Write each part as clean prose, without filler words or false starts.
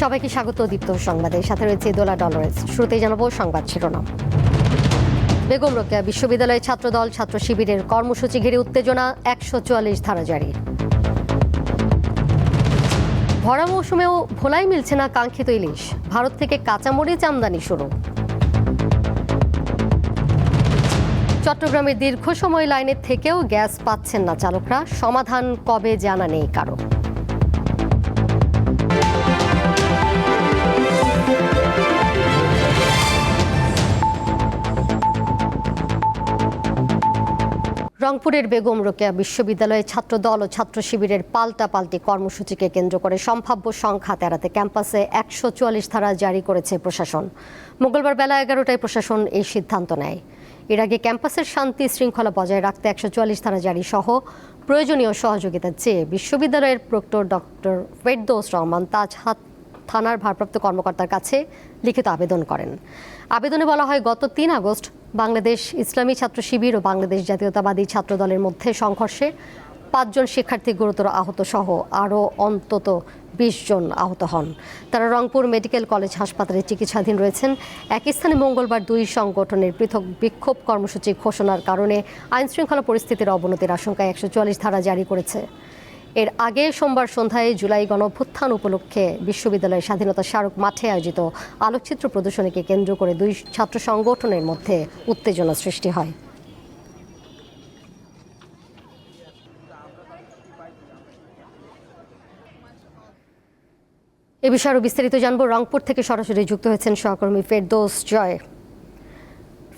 সবাইকে স্বাগত দীপ্ত সংবাদের সাথে রয়েছে দোলা ডলরেস। শুরুতেই জানাবো সংবাদ শিরোনাম। বেগম রোকেয়া বিশ্ববিদ্যালয়ের ছাত্রদল ছাত্র শিবিরের কর্মসূচি ঘিরে উত্তেজনা, 144 ধারা জারি। ভরা মৌসুমেও ভোলাই মিলছে না কাঙ্ক্ষিত ইলিশ, ভারত থেকে কাঁচামরিচ আমদানি শুরু। চট্টগ্রামের দীর্ঘ সময় লাইনের থেকেও গ্যাস পাচ্ছেন না চালকরা, সমাধান কবে জানা নেই কারো। রংপুরের বেগম রোকেয়া বিশ্ববিদ্যালয়ে ছাত্রদল ও ছাত্র শিবিরের পাল্টাপাল্টি কর্মসূচিকে কেন্দ্র করে সম্ভাব্য সংঘাত এড়াতে ক্যাম্পাসে 144 ধারা জারি করেছে প্রশাসন। মঙ্গলবার বেলা 11টায় প্রশাসন এই সিদ্ধান্ত নেয়। এর আগে ক্যাম্পাসের শান্তি শৃঙ্খলা বজায় রাখতে 144 ধারা জারি সহ প্রয়োজনীয় সহযোগিতা চেয়ে বিশ্ববিদ্যালয়ের প্রক্টর ডক্টর ফেরদৌস রহমান তাজহাট থানার ভারপ্রাপ্ত কর্মকর্তার কাছে লিখিত আবেদন করেন। আবেদনে বলা হয়, গত 3 আগস্ট বাংলাদেশ ইসলামী ছাত্র শিবির ও বাংলাদেশ জাতীয়তাবাদী ছাত্র দলের মধ্যে সংঘর্ষে 5 জন শিক্ষার্থী গুরুতর আহত সহ আরও অন্তত 20 জন আহত হন। তারা রংপুর মেডিকেল কলেজ হাসপাতালে চিকিৎসাধীন রয়েছেন। একই স্থানে মঙ্গলবার 2 সংগঠনের পৃথক বিক্ষোভ কর্মসূচি ঘোষণার কারণে আইনশৃঙ্খলা পরিস্থিতির অবনতির আশঙ্কায় 144 ধারা জারি করেছে। এর আগে সোমবার সন্ধ্যায় জুলাই গণঅভ্যুত্থান উপলক্ষে বিশ্ববিদ্যালয়ের স্বাধীনতা স্মারক মাঠে আয়োজিত আলোকচিত্র প্রদর্শনীকে কেন্দ্র করে 2 ছাত্র সংগঠনের মধ্যে উত্তেজনা সৃষ্টি হয়। এ বিষয়ে আরও বিস্তারিত জানবো। রংপুর থেকে সরাসরি যুক্ত হয়েছেন সহকর্মী ফেরদৌস জয়।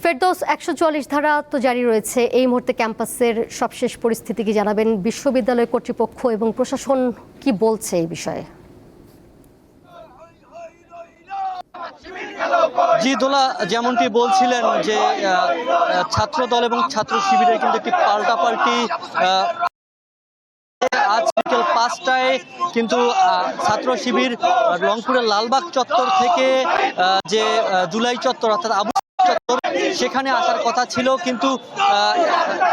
ফেরদৌস, 144 ধারা তো জারি রয়েছে, এই মুহূর্তে ক্যাম্পাসের সবশেষ পরিস্থিতি কি জানাবেন? বিশ্ববিদ্যালয় কর্তৃপক্ষ এবং প্রশাসন কি বলছে এই বিষয়ে? জি দোলা, যেমনটি বলছিলেন যে ছাত্র দল এবং ছাত্র শিবিরের কিন্তু একটি পাল্টাপাল্টি আজ বিকেল 5টায় কিন্তু ছাত্র শিবির রংপুরের লালবাগ চত্বর থেকে যে জুলাই চত্বর অর্থাৎ আবু চত্বর সেখানে আসার কথা ছিল, কিন্তু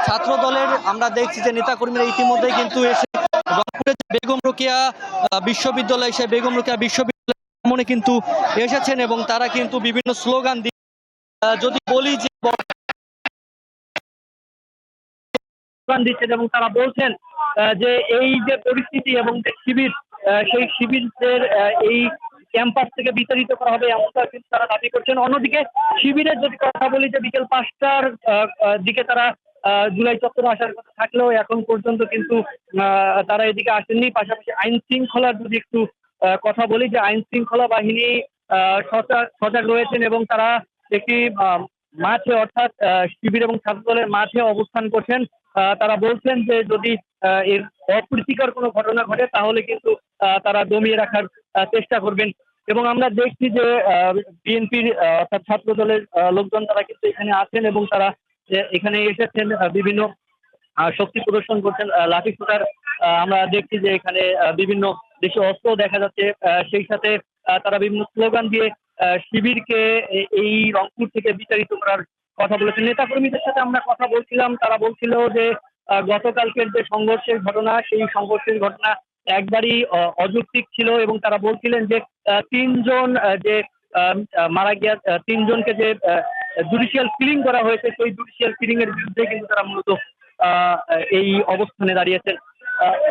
ছাত্র দলের আমরা দেখছি যে নেতাকর্মীরা ইতিমধ্যে কিন্তু এসে রংপুরের বেগম রোকেয়া বিশ্ববিদ্যালয় সেই বেগম রোকেয়া বিশ্ববিদ্যালয় সামনে কিন্তু এসেছেন এবং তারা কিন্তু বিভিন্ন স্লোগান দিয়ে যদি বলি যে দিচ্ছেন এবং তারা বলছেন যে এই যে পরিস্থিতি এবং যে শিবির সেই শিবিরদের এই ক্যাম্পাস থেকে বিতাড়িত করা হবে এমনটা কিন্তু তারা দাবি করছেন। অন্যদিকে শিবিরের যদি কথা বলি যে বিকেল 5টার দিকে তারা জুলাই চত্বরে আসার কথা থাকলেও এখন পর্যন্ত কিন্তু তারা এদিকে আসেননি। পাশাপাশি আইন শৃঙ্খলার যদি একটু কথা বলি যে আইন শৃঙ্খলা বাহিনী সজাগ রয়েছেন এবং তারা একটি মাঠে অর্থাৎ শিবির এবং ছাত্র দলের মাঠে অবস্থান করছেন। তারা বলছেন যে যদি এর অপ্রীতিকর কোনো ঘটনা ঘটে তাহলে কিন্তু তারা দমিয়ে রাখার চেষ্টা করবেন। এবং আমরা দেখছি যে বিএনপির অর্থাৎ ছাত্র দলের লোকজন তারা কিন্তু এখানে আছেন এবং তারা এখানে এসেছেন, বিভিন্ন শক্তি প্রদর্শন করছেন, লাঠি ছোটার আমরা দেখছি যে এখানে বিভিন্ন দেশীয় অস্ত্র দেখা যাচ্ছে। সেই সাথে তারা বিভিন্ন স্লোগান দিয়ে শিবিরকে এই রংপুর থেকে বিতাড়িত করার কথা বলেছেন। নেতাকর্মীদের সাথে আমরা কথা বলছিলাম, তারা বলছিল যে গতকালকের যে সংঘর্ষের ঘটনা সেই সংঘর্ষের ঘটনা একবারই অযৌক্তিক ছিল এবং তারা বলছিলেন যে 3 জন যে মারা গিয়া 3 জনকে যে জুডিশিয়াল কিলিং করা হয়েছে সেই জুডিশিয়াল কিলিং এর বিরুদ্ধে কিন্তু তারা মূলত এই অবস্থানে দাঁড়িয়েছেন।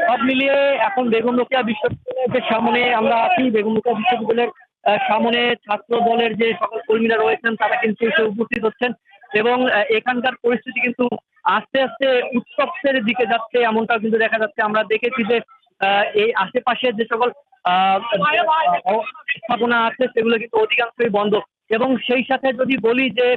সব মিলিয়ে এখন বেগম রোকেয়া বিশ্ববিদ্যালয়ের সামনে আমরা আছি। বেগম রোকেয়া বিশ্ববিদ্যালয়ের সামনে ছাত্র দলের যে সকল কর্মীরা রয়েছেন তারা কিন্তু এসে উপস্থিত হচ্ছেন এবং এখানকার পরিস্থিতি কিন্তু আস্তে আস্তে উৎসবের দিকে যাচ্ছে এমনটাও কিন্তু দেখা যাচ্ছে। আমরা দেখেছি যে এই আশেপাশে যে সকল স্থাপনা আছে সেগুলো কিন্তু অধিকাংশই বন্ধ এবং সেই সাথে যদি বলি যে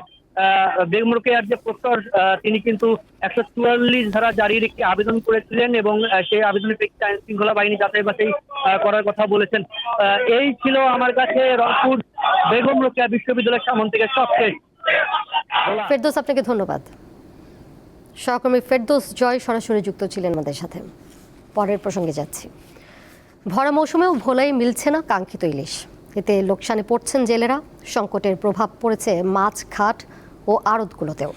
বেগম রোকেয়ার যে প্রক্টর তিনি কিন্তু 144 ধারা জারির একটি আবেদন করেছিলেন এবং সেই আবেদনের প্রেক্ষিতে আইন শৃঙ্খলা বাহিনী যাচাই বাছাই করার কথা বলেছেন। এই ছিল আমার কাছে রংপুর বেগম রোকেয়া বিশ্ববিদ্যালয়ের সামনে থেকে সবশেষ। ফেরদৌস, আপনাকে ধন্যবাদ। সহকর্মী ফেরদৌস জয় সরাসরি যুক্ত ছিলেন আমাদের সাথে। পরের প্রসঙ্গে যাচ্ছি। ভরা মৌসুমেও ভোলাই মিলছে না কাঙ্ক্ষিত ইলিশ, এতে লোকসানে পড়ছেন জেলেরা। সংকটের প্রভাব পড়েছে মাছ ঘাট ও আড়তগুলোতেও।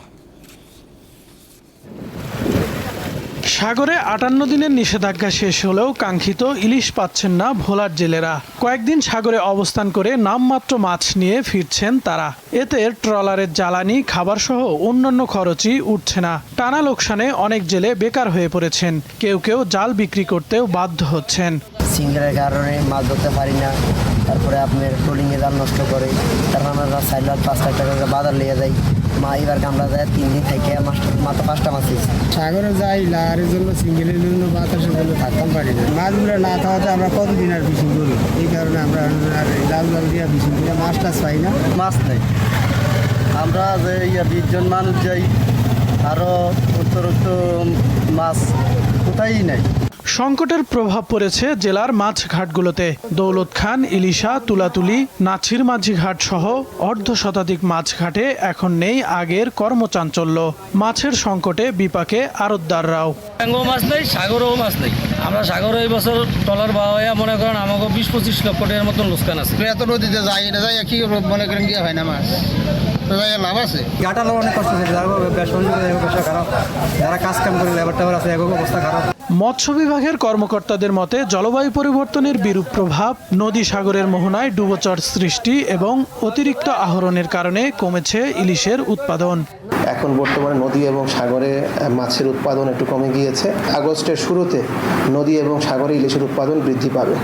সাগরে 58 দিনের নিষেধাজ্ঞা শেষ হলেও কাঙ্ক্ষিত ইলিশ পাচ্ছেন না ভোলার জেলেরা। কয়েকদিন সাগরে অবস্থান করে নামমাত্র মাছ নিয়ে ফিরছেন তারা। এতে ট্রলারের জ্বালানি, খাবার সহ অন্যান্য খরচই উঠছে না। টানা লোকসানে অনেক জেলে বেকার হয়ে পড়েছেন। কেউ কেউ জাল বিক্রি করতেও বাধ্য হচ্ছেন। সিঙ্গেলের কারণে মাছ ধরতে পারি না, তারপরে আপনার ট্রোলিংয়ে জাল নষ্ট করে, তারপর আমরা 4 লাখ 5 লাখ টাকা করে বাজার নিয়ে যাই। মা এবার কামড়া যায় 3 দিন থেকে মাত্র 5টা মাছ দিয়েছি। সাগরে যাই লাহারের জন্য সিঙ্গেলের জন্য বাতাসের জন্য থাকতাম পারি না। মাছগুলো না খাওয়াতে আমরা কতদিন আর ফিশিং করি, এই কারণে আমরা আর জাল দিয়ে ফিশিং করে মাছ টাছ পাই না। মাছ নেই, আমরা যে 20 জন মানুষ যাই, আরও উত্তরোত্ত মাছ কোথায়ই নেই। সংকটের প্রভাব পড়েছে জেলার মাছ ঘাটগুলোতে। দৌলত খান, ইলিশা, তুলাতুলি, নাছির মাঝি ঘাট সহ অর্ধশতাধিক মাছ ঘাটে এখন নেই আগের কর্মচাঞ্চল্য। মাছের সংকটে বিপাকে আড়তদাররাও। ট্যাঙ্গো মাছ নেই, সাগরেও মাছ নেই। আমরা সাগরে এই বছর ট্রলার বাওয়া মনে করেন আমাকে 20-25 লক্ষ টাকার মতন লোকসান আছে। এত নদীতে যাই না যাই কি মনে করেন গিয়ে হয় না মাছ, লাভ আছে। ঘাটালো অনেক কষ্ট হচ্ছে, ব্যবসা খারাপ, যারা কাজ কাম করে লেবার টেবার আছে অবস্থা খারাপ। মৎস্য বিভাগের কর্মকর্তাদের মতে জলবায়ু পরিবর্তনের বিরূপ প্রভাব, নদী সাগরের মোহনায় ডুবোচর সৃষ্টি এবং অতিরিক্ত আহরণের কারণে কমেছে ইলিশের উৎপাদন। এখন বর্তমানে নদী এবং সাগরে মাছের উৎপাদন একটু কমে গিয়েছে। আগস্টের শুরুতে নদী এবং সাগরে ইলিশের উৎপাদন বৃদ্ধি পাবে।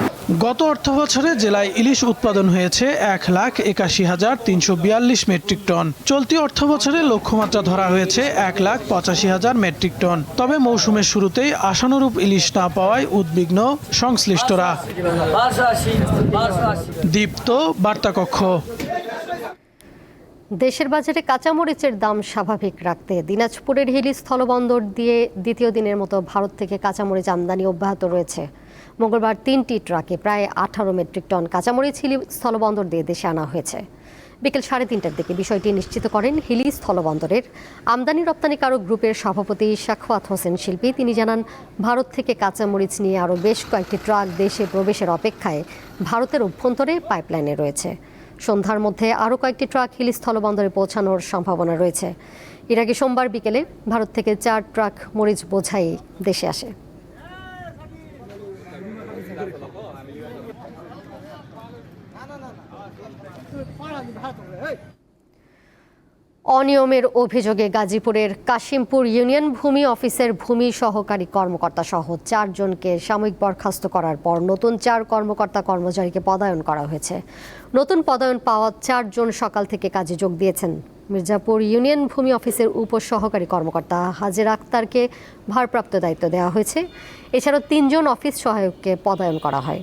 গত অর্থবছরে জেলায় ইলিশ উৎপাদন হয়েছে 1,81,342 মেট্রিক টন। চলতি অর্থবছরে লক্ষ্যমাত্রা ধরা হয়েছে 1,85,000 মেট্রিক টন। তবে মৌসুমের শুরুতেই আশানুরূপ ইলিশ না পাওয়ায় উদ্বিগ্ন সংশ্লিষ্টরা। দীপ্ত বার্তাকক্ষ। দেশের বাজারে কাঁচামরিচের দাম স্বাভাবিক রাখতে দিনাজপুরের হিলি স্থলবন্দর দিয়ে দ্বিতীয় দিনের মতো ভারত থেকে কাঁচামরিচ আমদানি অব্যাহত রয়েছে। মঙ্গলবার 3টি ট্রাকে প্রায় 18 মেট্রিক টন কাঁচামরিচ হিলি স্থলবন্দর দিয়ে দেশে আনা হয়েছে। বিকেল 3:30টার দিকে বিষয়টি নিশ্চিত করেন হিলি স্থলবন্দরের আমদানি রপ্তানিকারক গ্রুপের সভাপতি সাখাওয়াত হোসেন শিল্পী। তিনি জানান, ভারত থেকে কাঁচামরিচ নিয়ে আরও বেশ কয়েকটি ট্রাক দেশে প্রবেশের অপেক্ষায় ভারতের অভ্যন্তরে পাইপলাইনে রয়েছে। সন্ধ্যার মধ্যে আরও কয়েকটি ট্রাক হিলি স্থলবন্দরে পৌঁছানোর সম্ভাবনা রয়েছে। এর আগে সোমবার বিকেলে ভারত থেকে 4 ট্রাক মরিচ বোঝাই দেশে আসে। অনিয়মের অভিযোগে গাজীপুরের কাশিমপুর ইউনিয়ন ভূমি অফিসের ভূমি সহকারী কর্মকর্তা সহ 4 জনকে সাময়িক বরখাস্ত করার পর নতুন 4 কর্মকর্তা কর্মচারীকে পদায়ন করা হয়েছে। নতুন পদায়ন পাওয়া 4 জন সকাল থেকে কাজে যোগ দিয়েছেন। মির্জাপুর ইউনিয়ন ভূমি অফিসের উপসহকারী কর্মকর্তা হাজের আক্তারকে ভারপ্রাপ্ত দায়িত্ব দেওয়া হয়েছে। এছাড়াও 3 জন অফিস সহায়ককে পদায়ন করা হয়।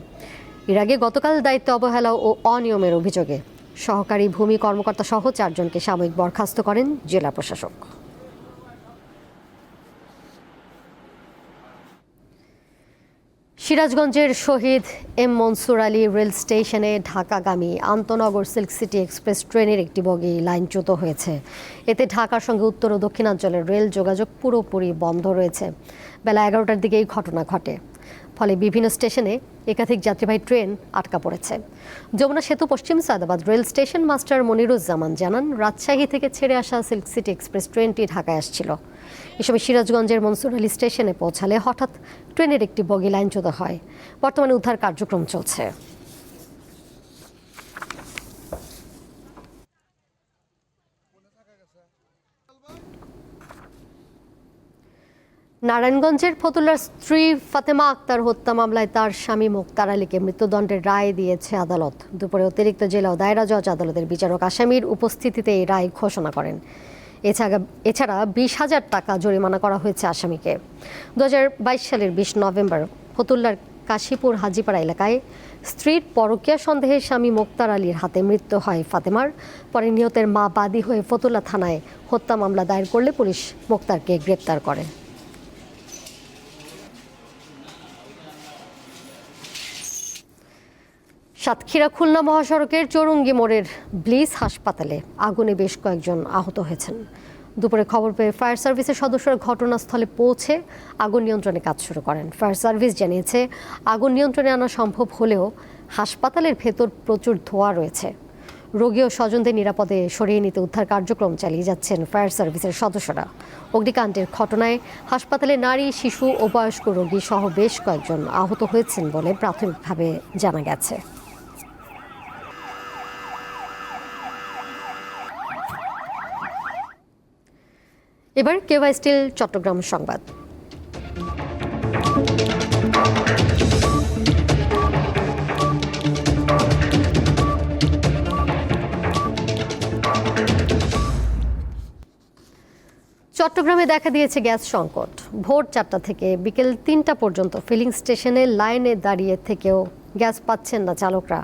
এর আগে গতকাল দায়িত্ব অবহেলা ও অনিয়মের অভিযোগে সহকারী ভূমি কর্মকর্তা সহ 4 জনকে সাময়িক বরখাস্ত করেন জেলা প্রশাসক। সিরাজগঞ্জের শহীদ এম মনসুর আলী রেল স্টেশনে ঢাকাগামী আন্তনগর সিল্ক সিটি এক্সপ্রেস ট্রেনের একটি বগি লাইনচ্যুত হয়েছে। এতে ঢাকার সঙ্গে উত্তর ও দক্ষিণাঞ্চলের রেল যোগাযোগ পুরোপুরি বন্ধ রয়েছে। বেলা 11টার দিকে এই ঘটনা ঘটে। ফলে বিভিন্ন স্টেশনে একাধিক যাত্রীবাহী ট্রেন আটকা পড়েছে। যমুনা সেতু পশ্চিম Saidabad rail station master Moniruzzaman জানান, রাজশাহী থেকে ছেড়ে আসা সিল্ক সিটি এক্সপ্রেস ট্রেনটি ঢাকায় আসছিল। এ সময় সিরাজগঞ্জের মনসুর আলী স্টেশনে পৌঁছালে হঠাৎ ট্রেনের একটি বগি লাইনচ্যুত হয়। বর্তমানে উদ্ধার কার্যক্রম চলছে। নারায়ণগঞ্জের ফতুল্লার স্ত্রী ফাতেমা আক্তার হত্যা মামলায় তার স্বামী মুক্তার আলীকে মৃত্যুদণ্ডের রায় দিয়েছে আদালত। দুপুরে অতিরিক্ত জেলা ও দায়রা জজ আদালতের বিচারক আসামির উপস্থিতিতে এই রায় ঘোষণা করেন। এছাড়া 20,000 টাকা জরিমানা করা হয়েছে আসামিকে। 2022 সালের 20 নভেম্বর ফতুল্লার কাশীপুর হাজিপাড়া এলাকায় স্ত্রীর পরকীয়া সন্দেহে স্বামী মুক্তার আলীর হাতে মৃত্যু হয় ফাতেমার। পরে নিহতের মা বাদী হয়ে ফতুল্লা থানায় হত্যা মামলা দায়ের করলে পুলিশ মুক্তারকে গ্রেপ্তার করে। সাতক্ষীরা খুলনা মহাসড়কের চৌরঙ্গি মোড়ের ব্লিস হাসপাতালে আগুনে বেশ কয়েকজন আহত হয়েছেন। দুপুরে খবর পেয়ে ফায়ার সার্ভিসের সদস্যরা ঘটনাস্থলে পৌঁছে আগুন নিয়ন্ত্রণে কাজ শুরু করেন। ফায়ার সার্ভিস জানিয়েছে, আগুন নিয়ন্ত্রণে আনা সম্ভব হলেও হাসপাতালের ভেতর প্রচুর ধোঁয়া রয়েছে। রোগী ও স্বজনদের নিরাপদে সরিয়ে নিতে উদ্ধার কার্যক্রম চালিয়ে যাচ্ছেন ফায়ার সার্ভিসের সদস্যরা। অগ্নিকাণ্ডের ঘটনায় হাসপাতালে নারী, শিশু ও বয়স্ক রোগী সহ বেশ কয়েকজন আহত হয়েছেন বলে প্রাথমিকভাবে জানা গেছে। এবার কেওয়াই স্টিল চট্টগ্রাম সংবাদ। চট্টগ্রামে দেখা দিয়েছে গ্যাস সংকট। ভোর 4টা থেকে বিকেল 3টা পর্যন্ত ফিলিং স্টেশনে লাইনে দাঁড়িয়ে থেকেও গ্যাস পাচ্ছেন না চালকরা।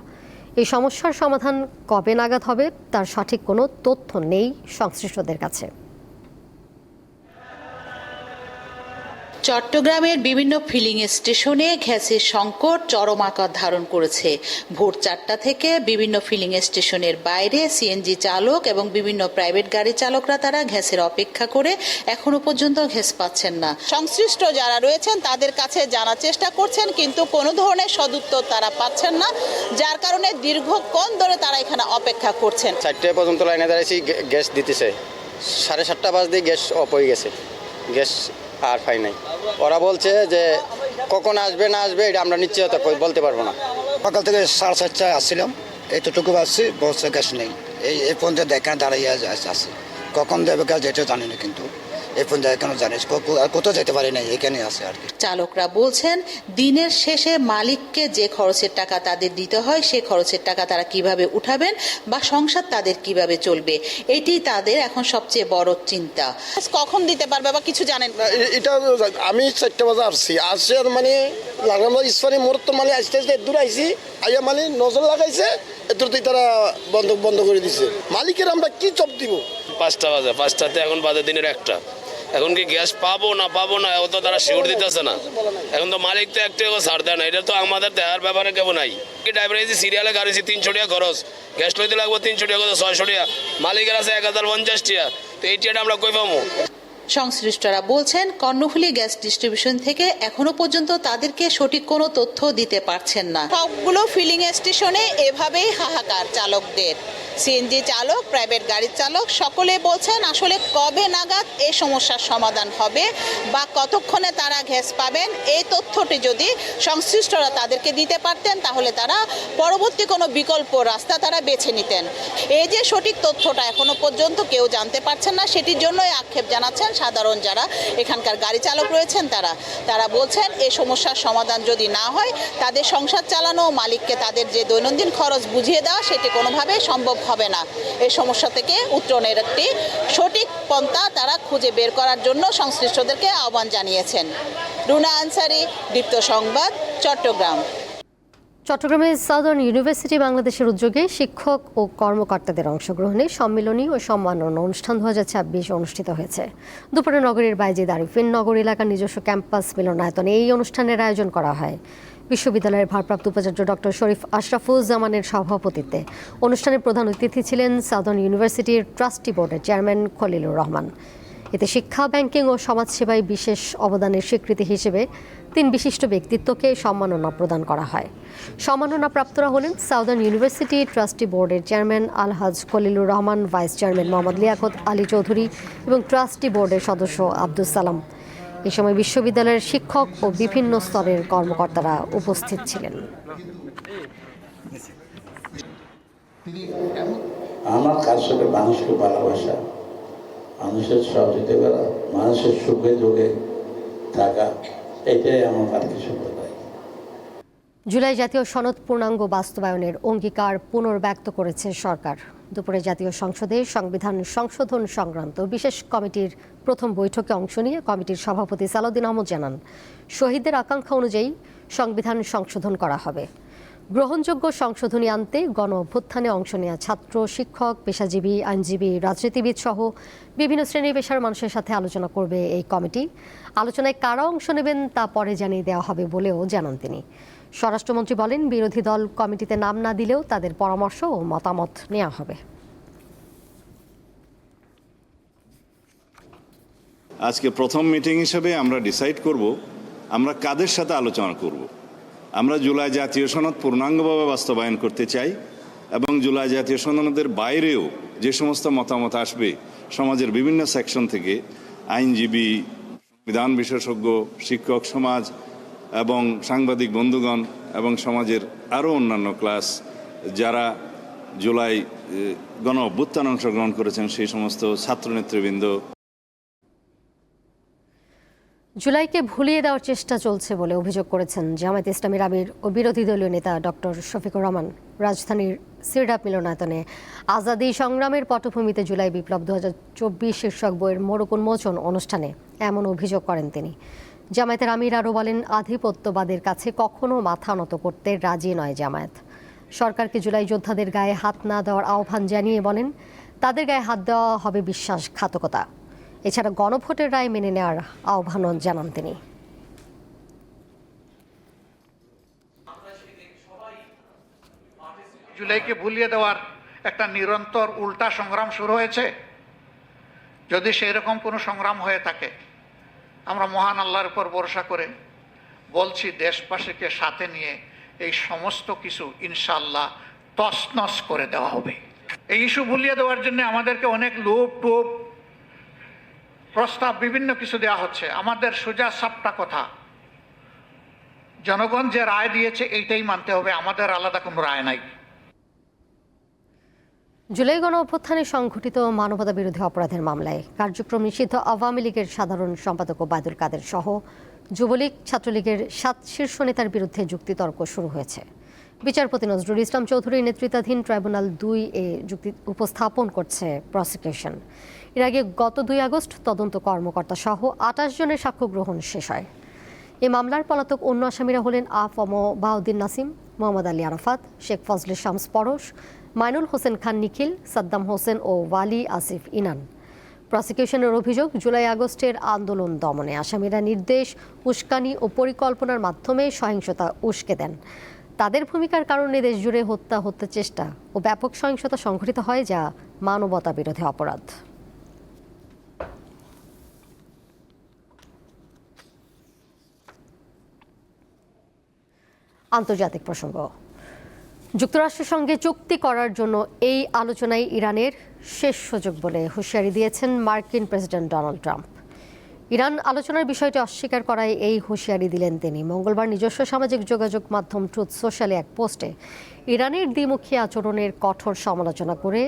এই সমস্যার সমাধান কবে নাগাদ হবে তার সঠিক কোনো তথ্য নেই সংশ্লিষ্টদের কাছে। চট্টগ্রামের বিভিন্ন ফিলিং স্টেশনে গ্যাসের সংকট চরম আকার ধারণ করেছে। ভোর 4টা থেকে বিভিন্ন ফিলিং স্টেশনের বাইরে সিএনজি চালক এবং বিভিন্ন প্রাইভেট গাড়ি চালকরা তারা গ্যাসের অপেক্ষা করে এখনো পর্যন্ত গ্যাস পাচ্ছেন না। সংশ্লিষ্ট যারা রয়েছেন তাদের কাছে জানার চেষ্টা করছেন, কিন্তু কোনো ধরনের সদুত্তর তারা পাচ্ছেন না, যার কারণে দীর্ঘক্ষণ ধরে তারা এখানে অপেক্ষা করছেন। 4টা পর্যন্ত লাইনে দাঁড়িয়েছি, গ্যাস দিতেছে। 7:30 বাজে গ্যাস অফ হয়ে গেছে, গ্যাস আর পাই নাই। ওরা বলছে যে কখন আসবে না আসবে এটা আমরা নিশ্চয়তা বলতে পারবো না। সকাল থেকে 4:30 আসছিলাম, এতটুকু আসছি, বলছে গ্যাস নেই। এই পর্যন্ত দেখা দাঁড়িয়ে আছে, কখন দেবে গ্যাস এটা জানি না, কিন্তু এই পর্যন্ত এখনো জানিস কোথাও যেতে পারি না, এখানে আছে আর কি। চালকরা বলছেন দিনের শেষে মালিককে যে খরচের টাকা তাদের দিতে হয় সে খরচের টাকা তারা কিভাবে উঠাবেন বা সংসার তাদের কিভাবে চলবে, এটি তাদের এখন সবচেয়ে বড় চিন্তা। কখন দিতে পারবে বা কিছু জানেন? এটা আমি 4টা বাজে আসছি আর মানে লাগানো ইসফানি মুহূর্ত মানে আস্তে আস্তে দূর আইছি, আইয়া মানে নজর লাগাইছে, এতটাই তারা বন্ধ করে দিছে। মালিকের আমরা কি চপ দিব? 5টা বাজে, 5টাতে এখন বাজে দিনের 1টা। এখন কি গ্যাস পাবো না ও তো তারা শিওর দিতেছে না। এখন তো মালিক তো একটু ছাড় দেয় না, এটা তো আমাদের দেওয়ার ব্যাপারে কেমন নাই। ড্রাইভার এই সিরিয়ালে গাড়িছি 300 টাকা খরচ, গ্যাস লইতে লাগবো 300 টাকা, 600 টাকা, মালিকের আছে 1050 টাকা, তো এই টাকাটা আমরা কই পাবো? সংশ্লিষ্টরা বলছেন কর্ণফুলী গ্যাস ডিস্ট্রিবিউশন থেকে এখনো পর্যন্ত তাদেরকে সঠিক কোনো তথ্য দিতে পারছেন না। সবগুলো ফিলিং স্টেশনে এভাবেই হাহাকার চালকদের। সিএনজি চালক, প্রাইভেট গাড়ির চালক সকলে বলছেন আসলে কবে নাগাদ এই সমস্যার সমাধান হবে বা কতক্ষণে তারা গ্যাস পাবেন, এই তথ্যটি যদি সংশ্লিষ্টরা তাদেরকে দিতে পারতেন তাহলে তারা পরবর্তী কোনো বিকল্প রাস্তা তারা বেছে নিতেন। এই যে সঠিক তথ্যটা এখনো পর্যন্ত কেউ জানতে পারছেন না, সেটির জন্যই আক্ষেপ জানাচ্ছেন সাধারণ যারা এখানকার গাড়ি চালক রয়েছেন। তারা বলছেন এই সমস্যার সমাধান যদি না হয় তাদের সংসার চালানো, মালিককে তাদের যে দৈনন্দিন খরচ বুঝিয়ে দেওয়া সেটি কোনোভাবেই সম্ভব হবে না। এই সমস্যা থেকে উত্তরণের একটি সঠিক পন্থা তারা খুঁজে বের করার জন্য সংশ্লিষ্টদেরকে আহ্বান জানিয়েছেন। রুনা আনসারি, দীপ্ত সংবাদ, চট্টগ্রাম। চট্টগ্রামের সাউদার্ন ইউনিভার্সিটি বাংলাদেশের উদ্যোগে শিক্ষক ও কর্মকর্তাদের অংশগ্রহণে সম্মিলনী ও সম্মাননা অনুষ্ঠান 2026 অনুষ্ঠিত হয়েছে। দুপুরে নগরীর বাইজিদ আরিফিন নগর এলাকার নিজস্ব ক্যাম্পাস মিলনায়তনে এই অনুষ্ঠানের আয়োজন করা হয়। বিশ্ববিদ্যালয়ের ভারপ্রাপ্ত উপাচার্য ডক্টর শরীফ আশরাফুজ্জামানের সভাপতিত্বে অনুষ্ঠানের প্রধান অতিথি ছিলেন সাউদার্ন ইউনিভার্সিটির ট্রাস্টি বোর্ডের চেয়ারম্যান খলিলুর রহমান। এতে শিক্ষা, ব্যাংকিং ও সমাজসেবায় বিশেষ অবদানের স্বীকৃতি হিসেবে 3 বিশিষ্ট ব্যক্তিত্বকে সম্মাননা প্রদান করা হয়। সম্মাননাপ্রাপ্তরা হলেন সাউদার্ন ইউনিভার্সিটি ট্রাস্টি বোর্ডের চেয়ারম্যান আলহাজ খলিলুর রহমান, ভাইস চেয়ারম্যান মোহাম্মদ লিয়াকত আলী চৌধুরী এবং ট্রাস্টি বোর্ডের সদস্য আব্দুস সালাম। এ সময় বিশ্ববিদ্যালয়ের শিক্ষক ও বিভিন্ন স্তরের কর্মকর্তারা উপস্থিত ছিলেন। আমার কাজ হবে মানুষকে ভালোবাসা, মানুষের সহযোগিতা করা, মানুষের সুখে দুঃখে থাকা, এটাই আমার আর কিছু বলার। জুলাই জাতীয় সনদ পূর্ণাঙ্গ বাস্তবায়নের অঙ্গীকার পুনর্ব্যক্ত করেছে সরকার। দুপুরে জাতীয় সংসদে সংবিধান সংশোধন সংক্রান্ত বিশেষ কমিটির প্রথম বৈঠকে অংশ নিয়ে কমিটির সভাপতি সালাউদ্দিন আহমদ জানান, শহীদদের আকাঙ্ক্ষা অনুযায়ী সংবিধান সংশোধন করা হবে। গ্রহণযোগ্য সংশোধনী আনতে গণ অভ্যুত্থানে অংশ নেওয়া ছাত্র, শিক্ষক, পেশাজীবী, আইনজীবী, রাজনীতিবিদ সহ বিভিন্ন শ্রেণী পেশার মানুষের সাথে আলোচনা করবে এই কমিটি। আলোচনায় কারা অংশ নেবেন তা পরে জানিয়ে দেওয়া হবে বলেও জানান তিনি। স্বরাষ্ট্রমন্ত্রী বলেন, বিরোধী দল কমিটিতে নাম না দিলেও তাদের পরামর্শ ও মতামত নেওয়া হবে। আজকে প্রথম মিটিং হিসেবে আমরা ডিসাইড করব আমরা কাদের সাথে আলোচনা করব। আমরা জুলাই জাতীয় সনদ পূর্ণাঙ্গভাবে বাস্তবায়ন করতে চাই, এবং জুলাই জাতীয় সনদের বাইরেও যে সমস্ত মতামত আসবে সমাজের বিভিন্ন সেকশন থেকে, আইনজীবী, সংবিধান বিশেষজ্ঞ, শিক্ষক সমাজ এবং সাংবাদিক বন্ধুগণ এবং সমাজের আরও অন্যান্য ক্লাস যারা জুলাই গণ অভ্যুত্থানে অংশগ্রহণ করেছেন সেই সমস্ত ছাত্র নেতৃবৃন্দ। জুলাইকে ভুলিয়ে দেওয়ার চেষ্টা চলছে বলে অভিযোগ করেছেন জামায়াতে ইসলামীর আমির ও বিরোধী দলীয় নেতা ডক্টর শফিকুর রহমান। রাজধানীর সিরডাপ মিলনায়তনে আজাদী সংগ্রামের পটভূমিতে জুলাই বিপ্লব 2024 শীর্ষক বইয়ের মোড়ক উন্মোচন অনুষ্ঠানে এমন অভিযোগ করেন তিনি। জামায়াতের আমির আরও বলেন, আধিপত্যবাদের কাছে কখনো মাথা নত করতে রাজি নয় জামায়াত। সরকারকে জুলাই যোদ্ধাদের গায়ে হাত না দেওয়ার আহ্বান জানিয়ে বলেন, তাদের গায়ে হাত দেওয়া হবে বিশ্বাসঘাতকতা। এছাড়া গণভোটের রায় মেনে নেওয়ার আহ্বানও জানান তিনি। জুলাইকে ভুলিয়ে দেওয়ার একটা নিরন্তর উল্টা সংগ্রাম শুরু হয়েছে। যদি সেই রকম কোনো সংগ্রাম হয়ে থাকে, আমরা মহান আল্লাহর উপর ভরসা করে বলছি, দেশবাসীকে সাথে নিয়ে এই সমস্ত কিছু ইনশাআল্লাহ তছনছ করে দেওয়া হবে। এই ইস্যু ভুলিয়ে দেওয়ার জন্য আমাদেরকে অনেক লোভ টোপ প্রস্তাব বিভিন্ন কিছু দেওয়া হচ্ছে। আমাদের সোজা সাপটা কথা, জনগণ যে রায় দিয়েছে এইটাই মানতে হবে, আমাদের আলাদা কোনো রায় নাই। জুলাই গণ অভ্যুত্থানে সংঘটিত মানবতা বিরোধী অপরাধের মামলায় কার্যক্রম নিষিদ্ধ আওয়ামী লীগের সাধারণ সম্পাদক ওবায়দুল কাদের সহ যুবলীগ, ছাত্রলীগের 7 শীর্ষ নেতার বিরুদ্ধে যুক্তিতর্ক শুরু হয়েছে। বিচারপতি নজরুল ইসলাম চৌধুরীর নেতৃত্বাধীন ট্রাইব্যুনাল 2 যুক্তি উপস্থাপন করছে প্রসিকিউশন। এর আগে গত 2 আগস্ট তদন্ত কর্মকর্তা সহ 28 জনের সাক্ষ্য গ্রহণ শেষ হয়। এই মামলার পলাতক অন্য আসামিরা হলেন আফম বাউদ্দিন নাসিম, মোহাম্মদ আলী আরাফাত, শেখ ফজলে শামস পরশ, মাইনুল হোসেন খান নিখিল, সাদ্দাম হোসেন ও ওয়ালি আসিফ ইনান। প্রসিকিউশনের অভিযোগ, জুলাই আগস্টের আন্দোলন দমনে আসামিরা নির্দেশ, উস্কানি ও পরিকল্পনার মাধ্যমে সহিংসতা উস্কে দেন। তাদের ভূমিকার কারণে দেশজুড়ে হত্যা চেষ্টা ও ব্যাপক সহিংসতা সংঘটিত হয়, যা মানবতা বিরোধী অপরাধ। আন্তর্জাতিক প্রসঙ্গ। যুক্তরাষ্ট্রের সঙ্গে চুক্তি করার জন্য এই আলোচনায় ইরানের শেষ সুযোগ বলে হুঁশিয়ারি দিয়েছেন মার্কিন প্রেসিডেন্ট ডোনাল্ড ট্রাম্প। ইরান আলোচনার বিষয়টি অস্বীকার করায় এই হুঁশিয়ারি দিলেন তিনি। মঙ্গলবার নিজস্ব সামাজিক যোগাযোগ মাধ্যম ট্রুথ সোশ্যালে এক পোস্টে ইরানের দ্বিমুখী আচরণের কঠোর সমালোচনা করে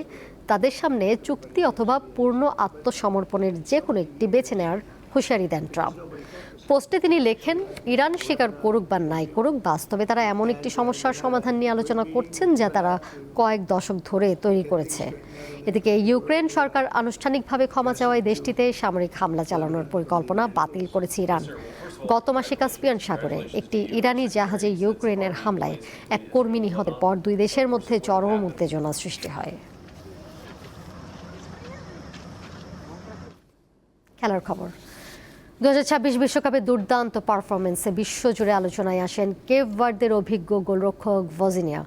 তাদের সামনে চুক্তি অথবা পূর্ণ আত্মসমর্পণের যে কোনো একটি বেছে নেওয়ার হুঁশিয়ারি দেন ট্রাম্প। পোস্টে তিনি লেখেন, ইরান স্বীকার করুক বা নাই করুক, বাস্তবে তারা এমন একটি সমস্যার সমাধান নিয়ে আলোচনা করছেন যা তারা কয়েক দশক ধরে তৈরি করেছে। এদিকে ইউক্রেন সরকার আনুষ্ঠানিকভাবে ক্ষমা চাওয়ায় দেশটিতে সামরিক হামলা চালানোর পরিকল্পনা বাতিল করেছে ইরান। গত মাসে কাস্পিয়ান সাগরে একটি ইরানি জাহাজে ইউক্রেনের হামলায় এক কর্মী নিহতের পর 2 দেশের মধ্যে চরম উত্তেজনা সৃষ্টি হয়। খেলার খবর। 2026 বিশ্বকাপে দুর্দান্ত পারফরমেন্সে বিশ্বজুড়ে আলোচনায় আসেন কেপ ভার্দের অভিজ্ঞ গোলরক্ষক ভজিনিয়া।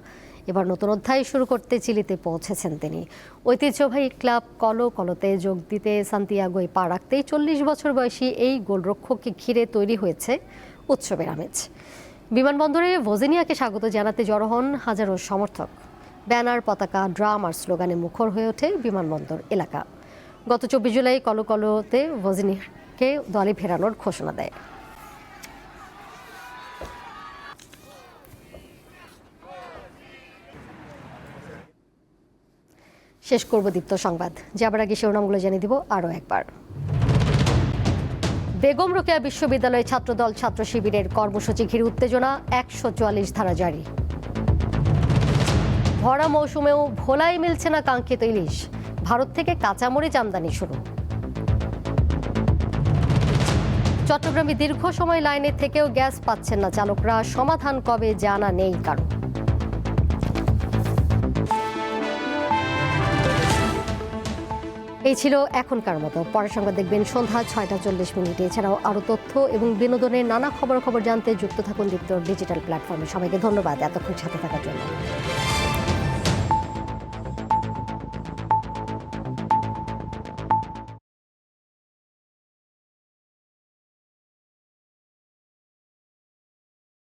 এবার নতুন অধ্যায় শুরু করতে চিলিতে পৌঁছেছেন তিনি। ঐতিহ্যবাহী ক্লাব কলো কলোতে যোগ দিতে সান্তিয়াগোয় পা রাখতেই 40 বছর বয়সী এই গোলরক্ষককে ঘিরে তৈরি হয়েছে উৎসবের আমেজ। বিমানবন্দরে ভজিনিয়াকে স্বাগত জানাতে জড়ো হন হাজারো সমর্থক। ব্যানার, পতাকা, ড্রাম আর স্লোগানে মুখর হয়ে ওঠে বিমানবন্দর এলাকা। গত 24 জুলাই কলো কলোতে ভজিনিয়াকে দলে ফেরানোর ঘোষণা দেয়। শেষ করব দীপ্ত সংবাদ, যাবার আগে শিরোনামগুলো জানিয়ে দিব আরও একবার। বেগম রোকেয়া বিশ্ববিদ্যালয়ে ছাত্রদল ছাত্র শিবিরের কর্মসূচি ঘিরে উত্তেজনা, 144 ধারা জারি। ভরা মৌসুমেও ভোলায় মিলছে না কাঙ্ক্ষিত ইলিশ, ভারত থেকে কাঁচামরিচ আমদানি শুরু। চট্টগ্রামে দীর্ঘ সময় লাইনে থেকেও গ্যাস পাচ্ছেন না চালকরা, সমাধান কবে জানা নেই কারো। এই ছিল এখনকার মতো। পরের সংবাদ দেখবেন সন্ধ্যা 6টা 40 এছাড়াও আরও তথ্য এবং বিনোদনের নানা খবর জানতে যুক্ত থাকুন দীপ্ত ডিজিটাল প্ল্যাটফর্মে। সবাইকে ধন্যবাদ এতক্ষণ সাথে থাকার জন্য।